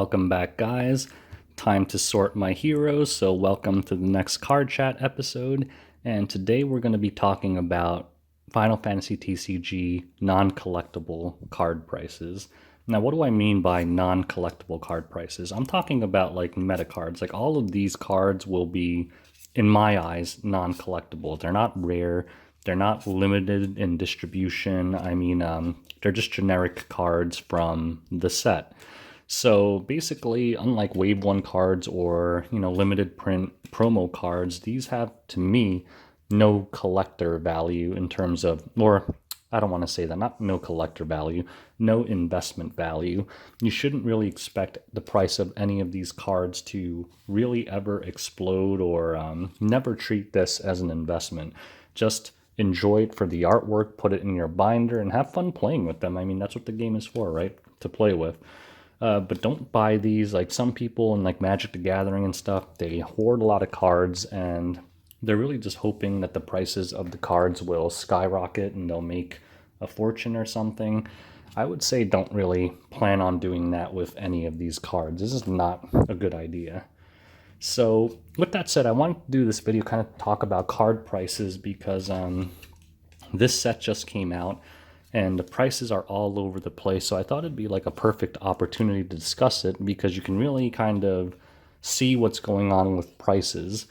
welcome back, guys. Time to sort my heroes, so welcome to the next Card Chat episode. And today we're going to be talking about Final Fantasy TCG non-collectible card prices. Now, what do I mean by non-collectible card prices? I'm talking about like meta cards. Like all of these cards will be, in my eyes, non-collectible. They're not rare. They're not limited in distribution. They're just generic cards from the set. So basically, unlike Wave 1 cards or, limited print promo cards, these have, to me, no collector value in terms of, or I don't want to say that, not no collector value, no investment value. You shouldn't really expect the price of any of these cards to really ever explode or never treat this as an investment. Just enjoy it for the artwork, put it in your binder, and have fun playing with them. I mean, that's what the game is for, right? To play with. But don't buy these. Like some people in like Magic the Gathering and stuff, they hoard a lot of cards and they're really just hoping that the prices of the cards will skyrocket and they'll make a fortune or something. I would say don't really plan on doing that with any of these cards. This is not a good idea. So with that said, I wanted to do this video kind of talk about card prices because this set just came out and the prices are all over the place. So I thought it'd be like a perfect opportunity to discuss it because you can really kind of see what's going on with prices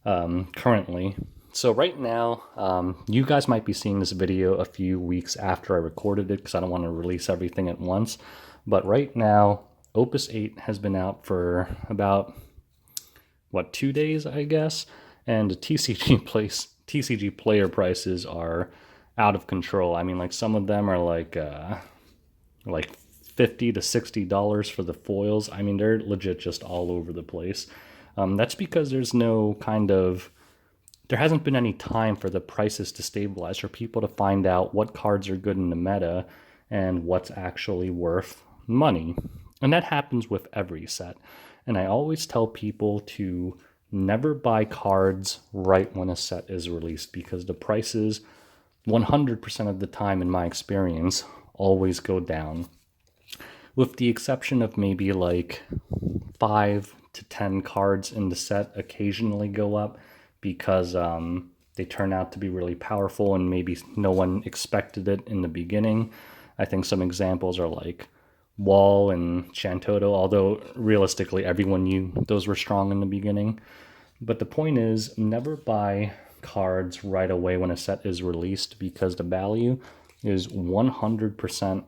currently. So right now, you guys might be seeing this video a few weeks after I recorded it because I don't want to release everything at once. But right now, Opus 8 has been out for about 2 days, I guess, and the TCG player prices are out of control. I mean, like some of them are like $50 to $60 for the foils. I mean, they're legit just all over the place. That's because there hasn't been any time for the prices to stabilize, for people to find out what cards are good in the meta and what's actually worth money. And that happens with every set. And I always tell people to never buy cards right when a set is released because the prices, 100% of the time in my experience, always go down. With the exception of maybe like 5 to 10 cards in the set occasionally go up because they turn out to be really powerful and maybe no one expected it in the beginning. I think some examples are like Wall and SHANTOTTO, although realistically everyone knew those were strong in the beginning. But the point is, never buy cards right away when a set is released because the value is 100%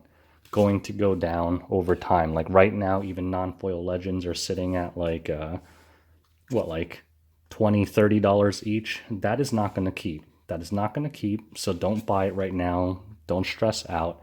going to go down over time. Like right now, even non-foil legends are sitting at like $20, $30 each. That is not going to keep. So don't buy it right now. Don't stress out.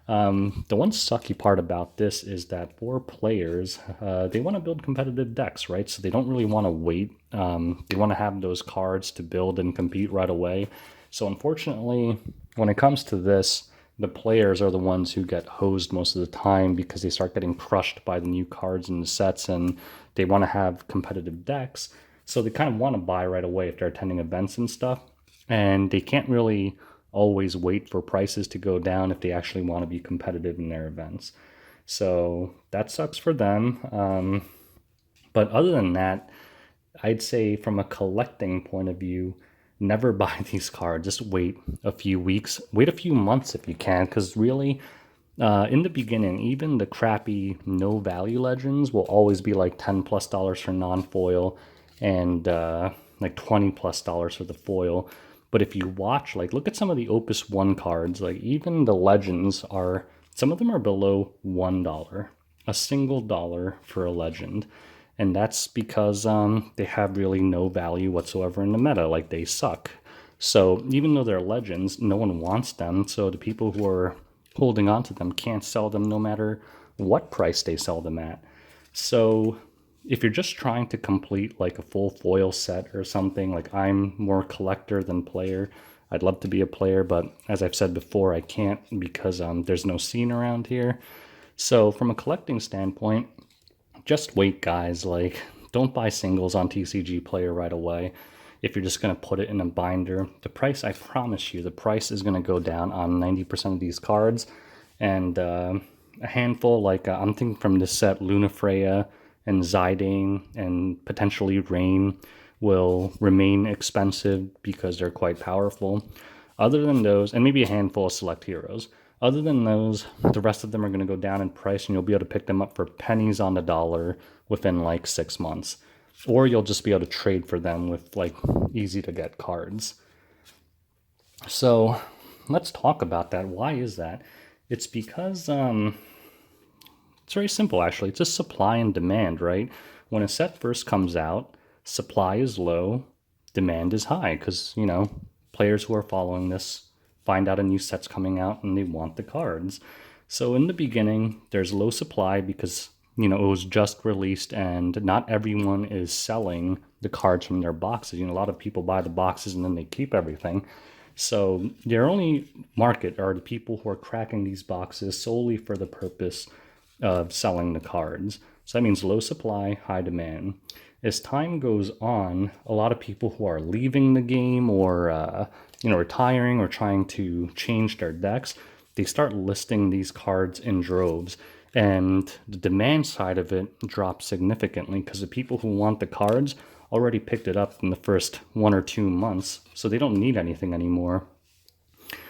The one sucky part about this is that for players, they want to build competitive decks, right? So they don't really want to wait. They want to have those cards to build and compete right away. So unfortunately, when it comes to this, the players are the ones who get hosed most of the time because they start getting crushed by the new cards in the sets and they want to have competitive decks. So they kind of want to buy right away if they're attending events and stuff. And they can't really always wait for prices to go down if they actually want to be competitive in their events. So that sucks for them. But other than that, I'd say from a collecting point of view, never buy these cards. Just wait a few weeks, wait a few months if you can, because really, in the beginning, even the crappy no value legends will always be like $10+ for non-foil and like $20+ for the foil. But if you watch, like, look at some of the Opus 1 cards, like, even the legends are, some of them are below $1, a single dollar for a legend. And that's because they have really no value whatsoever in the meta, like, they suck. So even though they're legends, no one wants them, so the people who are holding on to them can't sell them no matter what price they sell them at. So if you're just trying to complete like a full foil set or something, like I'm more collector than player. I'd love to be a player, but as I've said before, I can't because there's no scene around here. So from a collecting standpoint, just wait, guys. Like, don't buy singles on TCG Player right away. If you're just going to put it in a binder, the price, I promise you, the price is going to go down on 90% of these cards. And a handful, like I'm thinking from this set, Lunafreya and Zidane and potentially Rain will remain expensive because they're quite powerful. Other than those, and maybe a handful of select heroes. Other than those, the rest of them are going to go down in price, and you'll be able to pick them up for pennies on the dollar within like 6 months. Or you'll just be able to trade for them with like easy to get cards. So let's talk about that. Why is that? It's because it's very simple, actually. It's just supply and demand, right? When a set first comes out, supply is low, demand is high, because, you know, players who are following this find out a new set's coming out and they want the cards. So in the beginning, there's low supply because, you know, it was just released and not everyone is selling the cards from their boxes. You know, a lot of people buy the boxes and then they keep everything. So their only market are the people who are cracking these boxes solely for the purpose of selling the cards. So that means low supply, high demand. As time goes on, a lot of people who are leaving the game or retiring or trying to change their decks, they start listing these cards in droves. And the demand side of it drops significantly because the people who want the cards already picked it up in the first 1 or 2 months, so they don't need anything anymore.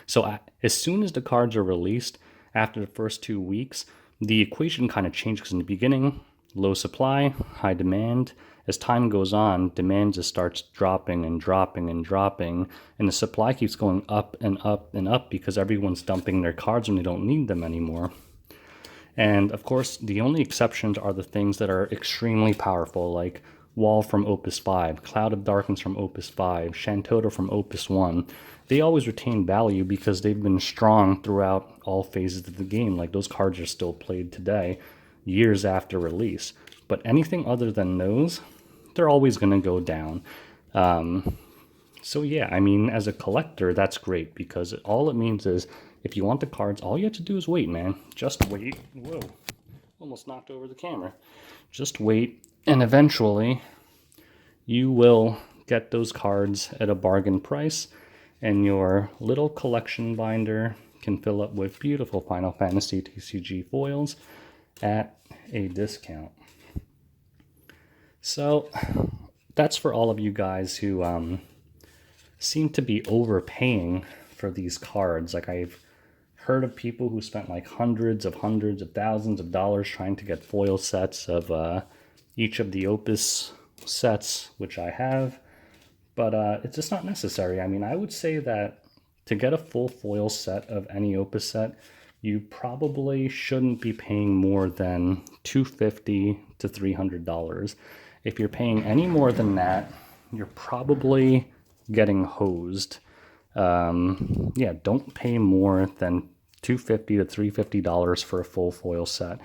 So as soon as the cards are released, after the first 2 weeks, the equation kind of changes because in the beginning, low supply, high demand. As time goes on, demand just starts dropping and dropping and dropping, and the supply keeps going up and up and up because everyone's dumping their cards when they don't need them anymore. And of course, the only exceptions are the things that are extremely powerful, like Wall from Opus 5, Cloud of Darkness from Opus 5, SHANTOTTO from Opus 1. They always retain value because they've been strong throughout all phases of the game. Like, those cards are still played today, years after release. But anything other than those, they're always going to go down. So yeah, I mean, as a collector, that's great because all it means is if you want the cards, all you have to do is wait, man. Just wait. Whoa, almost knocked over the camera. Just wait, and eventually you will get those cards at a bargain price, and your little collection binder can fill up with beautiful Final Fantasy TCG foils at a discount. So that's for all of you guys who seem to be overpaying for these cards. Like, I've heard of people who spent like hundreds of thousands of dollars trying to get foil sets of each of the Opus sets, which I have, but it's just not necessary. I mean, I would say that to get a full foil set of any Opus set, you probably shouldn't be paying more than $250 to $300. If you're paying any more than that, you're probably getting hosed. Yeah, don't pay more than $250 to $350 for a full foil set.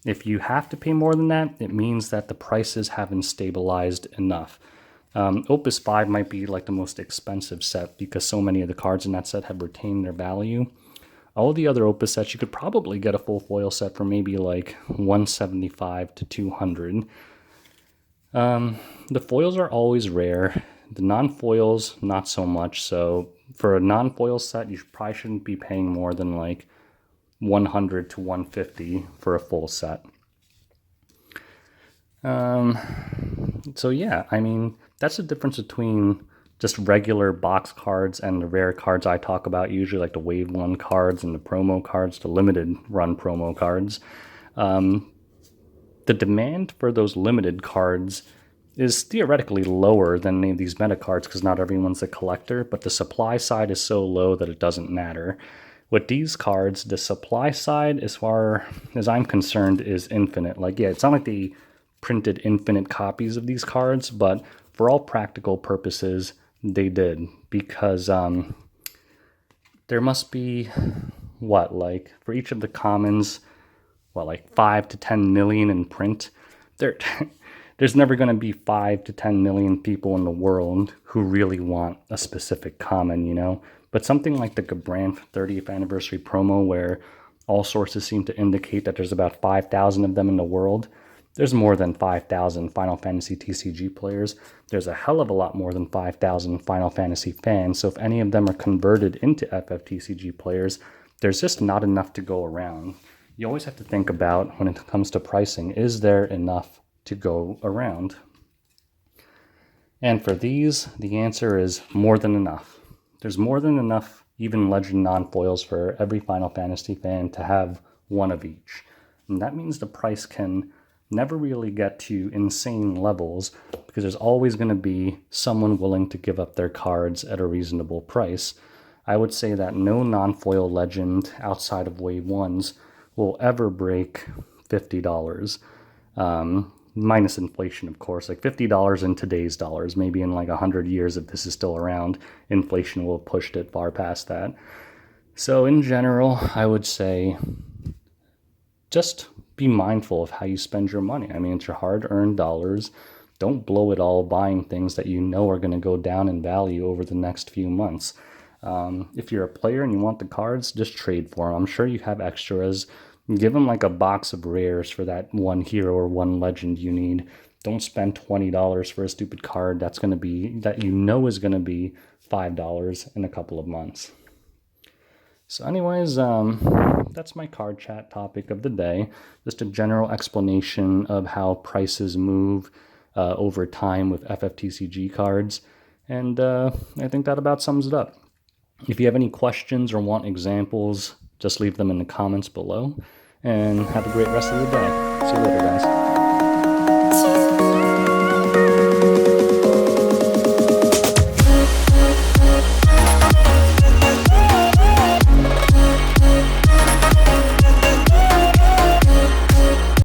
If you have to pay more than that, it means that the prices haven't stabilized enough. Opus 5 might be like the most expensive set because so many of the cards in that set have retained their value. All the other Opus sets, you could probably get a full foil set for maybe like $175 to $200. The foils are always rare. The non-foils, not so much. So for a non-foil set, you probably shouldn't be paying more than like $100 to $150 for a full set. So yeah, I mean, that's the difference between just regular box cards and the rare cards I talk about, usually like the Wave 1 cards and the promo cards, the limited run promo cards. The demand for those limited cards is theoretically lower than any of these meta cards because not everyone's a collector, but the supply side is so low that it doesn't matter. With these cards, the supply side, as far as I'm concerned, is infinite. Like, yeah, it's not like they printed infinite copies of these cards, but for all practical purposes, they did. Because there must be, like, for each of the commons, like 5 to 10 million in print? There's never going to be 5 to 10 million people in the world who really want a specific common, you know? But something like the Gabranth 30th anniversary promo, where all sources seem to indicate that there's about 5,000 of them in the world, there's more than 5,000 Final Fantasy TCG players. There's a hell of a lot more than 5,000 Final Fantasy fans. So if any of them are converted into FFTCG players, there's just not enough to go around. you always have to think about when it comes to pricing, is there enough to go around? And for these, the answer is more than enough. There's more than enough even Legend non-foils for every Final Fantasy fan to have one of each. And that means the price can never really get to insane levels because there's always going to be someone willing to give up their cards at a reasonable price. I would say that no non-foil Legend outside of Wave 1s will ever break $50. Minus inflation, of course, like $50 in today's dollars. Maybe in like 100 years, if this is still around, inflation will have pushed it far past that. So in general, I would say just be mindful of how you spend your money. I mean, it's your hard-earned dollars. Don't blow it all buying things that you know are going to go down in value over the next few months. If you're a player and you want the cards, just trade for them. I'm sure you have extras. Give them like a box of rares for that one hero or one legend you need. Don't spend $20 for a stupid card that you know is going to be $5 in a couple of months. So anyways, that's my card chat topic of the day. Just a general explanation of how prices move over time with FFTCG cards. And I think that about sums it up. If you have any questions or want examples, just leave them in the comments below. And have a great rest of the day. See you later, guys.